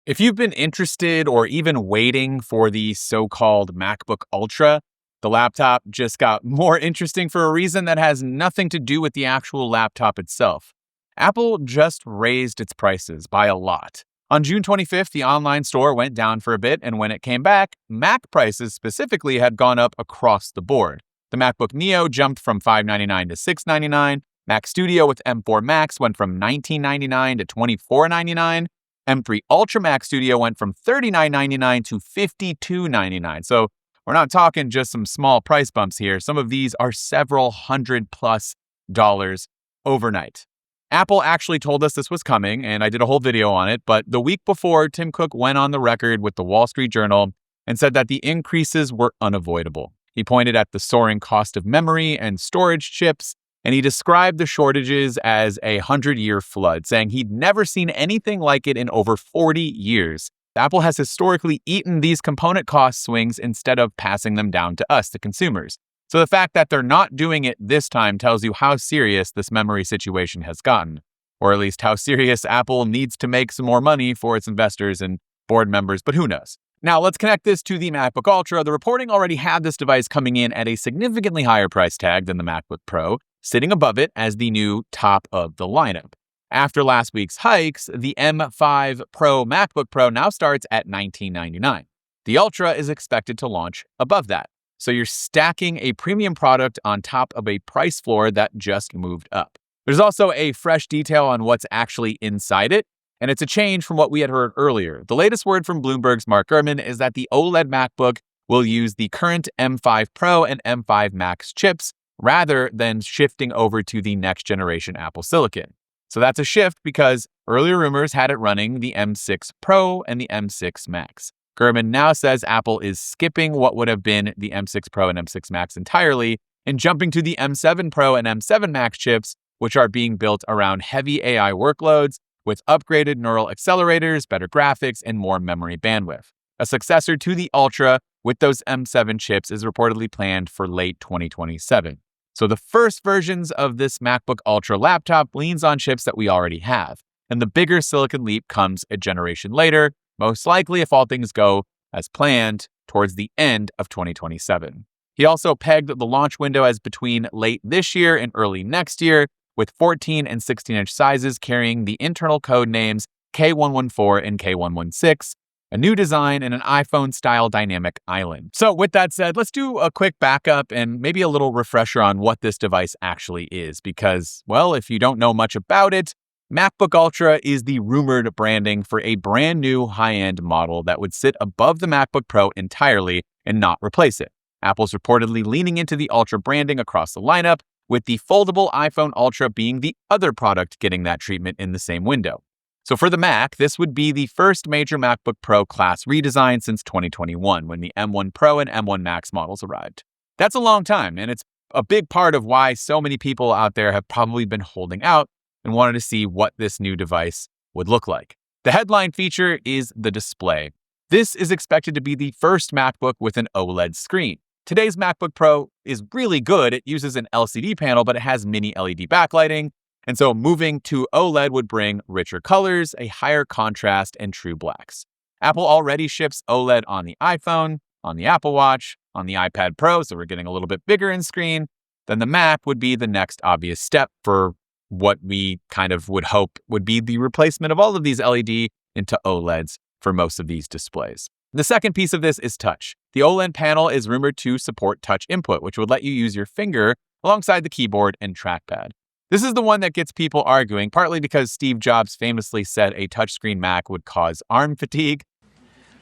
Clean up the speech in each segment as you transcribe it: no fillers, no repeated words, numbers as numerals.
If you've been interested or even waiting for the so-called MacBook Ultra, the laptop just got more interesting for a reason that has nothing to do with the actual laptop itself. Apple just raised its prices by a lot. On June 25th, the online store went down for a bit, and when it came back, Mac prices specifically had gone up across the board. The MacBook Neo jumped from $599 to $699. Mac Studio with M4 Max went from $1999 to $2499. M3 Ultra Mac Studio went from $3999 to $5299. So we're not talking just some small price bumps here. Some of these are several $100+ overnight. Apple actually told us this was coming, and I did a whole video on it, but the week before, Tim Cook went on the record with the Wall Street Journal and said that the increases were unavoidable. He pointed at the soaring cost of memory and storage chips, and he described the shortages as a 100-year flood, saying he'd never seen anything like it in over 40 years. Apple has historically eaten these component cost swings instead of passing them down to us, the consumers. So the fact that they're not doing it this time tells you how serious this memory situation has gotten, or at least how serious Apple needs to make some more money for its investors and board members, but who knows? Now, let's connect this to the MacBook Ultra. The reporting already had this device coming in at a significantly higher price tag than the MacBook Pro, sitting above it as the new top of the lineup. After last week's hikes, the M5 Pro MacBook Pro now starts at $1999. The Ultra is expected to launch above that. So you're stacking a premium product on top of a price floor that just moved up. There's also a fresh detail on what's actually inside it, and it's a change from what we had heard earlier. The latest word from Bloomberg's Mark Gurman is that the OLED MacBook will use the current M5 Pro and M5 Max chips rather than shifting over to the next generation Apple Silicon. So that's a shift because earlier rumors had it running the M6 Pro and the M6 Max. Gurman now says Apple is skipping what would have been the M6 Pro and M6 Max entirely and jumping to the M7 Pro and M7 Max chips, which are being built around heavy AI workloads with upgraded neural accelerators, better graphics, and more memory bandwidth. A successor to the Ultra with those M7 chips is reportedly planned for late 2027. So the first versions of this MacBook Ultra laptop leans on chips that we already have, and the bigger silicon leap comes a generation later, most likely, if all things go as planned, towards the end of 2027. He also pegged the launch window as between late this year and early next year, with 14 and 16-inch sizes carrying the internal code names K114 and K116, a new design, and an iPhone-style dynamic island. So with that said, let's do a quick backup and maybe a little refresher on what this device actually is, because, well, if you don't know much about it, MacBook Ultra is the rumored branding for a brand new high-end model that would sit above the MacBook Pro entirely and not replace it. Apple's reportedly leaning into the Ultra branding across the lineup, with the foldable iPhone Ultra being the other product getting that treatment in the same window. So for the Mac, this would be the first major MacBook Pro class redesign since 2021, when the M1 Pro and M1 Max models arrived. That's a long time, and it's a big part of why so many people out there have probably been holding out and wanted to see what this new device would look like. The headline feature is the display. This is expected to be the first MacBook with an OLED screen. Today's MacBook Pro is really good. It uses an LCD panel, but it has mini LED backlighting. And so moving to OLED would bring richer colors, a higher contrast, and true blacks. Apple already ships OLED on the iPhone, on the Apple Watch, on the iPad Pro, so we're getting a little bit bigger in screen. Then the Mac would be the next obvious step for what we kind of would hope would be the replacement of all of these LED into OLEDs for most of these displays. The second piece of this is touch. The OLED panel is rumored to support touch input, which would let you use your finger alongside the keyboard and trackpad. This is the one that gets people arguing, partly because Steve Jobs famously said a touchscreen Mac would cause arm fatigue.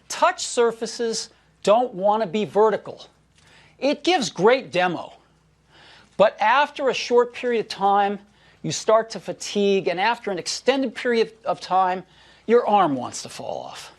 Touch surfaces don't want to be vertical. It gives great demo. But after a short period of time, you start to fatigue, and after an extended period of time, your arm wants to fall off.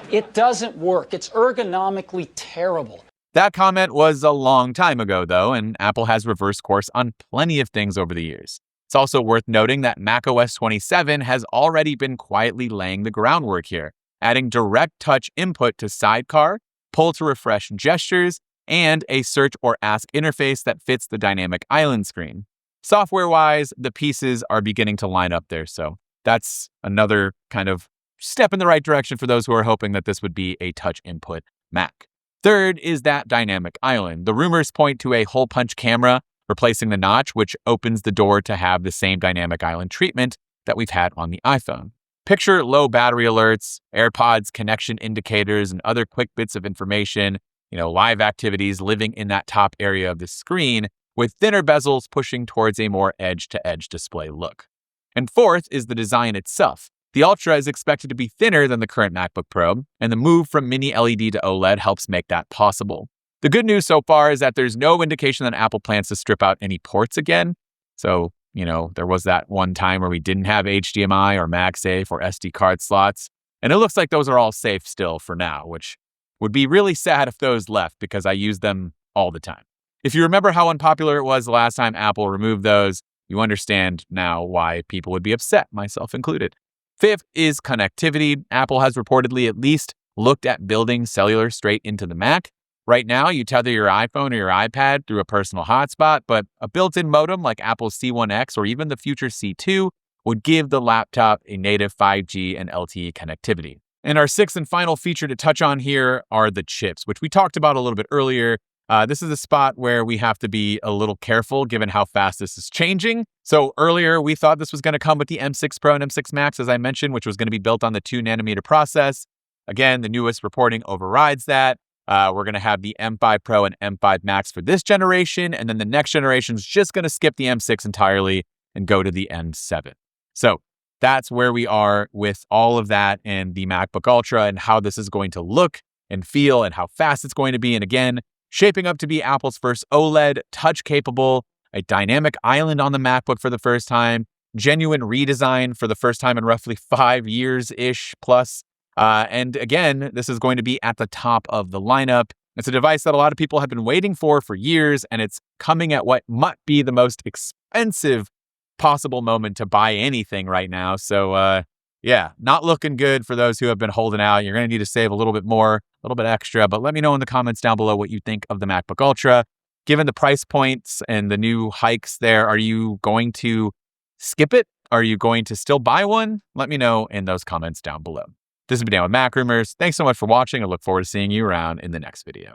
It doesn't work. It's ergonomically terrible. That comment was a long time ago, though, and Apple has reversed course on plenty of things over the years. It's also worth noting that macOS 27 has already been quietly laying the groundwork here, adding direct touch input to Sidecar, pull to refresh gestures, and a search or ask interface that fits the dynamic island screen. Software-wise, the pieces are beginning to line up there, so that's another kind of step in the right direction for those who are hoping that this would be a touch input Mac. Third is that dynamic island. The rumors point to a hole punch camera replacing the notch, which opens the door to have the same dynamic island treatment that we've had on the iPhone. Picture low battery alerts, AirPods connection indicators, and other quick bits of information, live activities living in that top area of the screen with thinner bezels pushing towards a more edge-to-edge display look. And fourth is the design itself. The Ultra is expected to be thinner than the current MacBook Pro, and the move from mini LED to OLED helps make that possible. The good news so far is that there's no indication that Apple plans to strip out any ports again. So, there was that one time where we didn't have HDMI or MagSafe or SD card slots, and it looks like those are all safe still for now, which would be really sad if those left because I use them all the time. If you remember how unpopular it was the last time Apple removed those, you understand now why people would be upset, myself included. Fifth is connectivity. Apple has reportedly at least looked at building cellular straight into the Mac. Right now, you tether your iPhone or your iPad through a personal hotspot, but a built-in modem like Apple's C1X or even the future C2 would give the laptop a native 5G and LTE connectivity. And our sixth and final feature to touch on here are the chips, which we talked about a little bit earlier. This is a spot where we have to be a little careful given how fast this is changing. So earlier, we thought this was going to come with the M6 Pro and M6 Max, as I mentioned, which was going to be built on the 2nm process. Again, the newest reporting overrides that. We're going to have the M5 Pro and M5 Max for this generation, and then the next generation is just going to skip the M6 entirely and go to the M7. So that's where we are with all of that and the MacBook Ultra and how this is going to look and feel and how fast it's going to be. And again, shaping up to be Apple's first OLED, touch-capable, a dynamic island on the MacBook for the first time, genuine redesign for the first time in roughly 5 years-ish plus. And again, this is going to be at the top of the lineup. It's a device that a lot of people have been waiting for years, and it's coming at what might be the most expensive possible moment to buy anything right now. So, not looking good for those who have been holding out. You're going to need to save a little bit more, a little bit extra, but let me know in the comments down below what you think of the MacBook Ultra. Given the price points and the new hikes there, are you going to skip it? Are you going to still buy one? Let me know in those comments down below. This has been Dan with MacRumors. Thanks so much for watching. I look forward to seeing you around in the next video.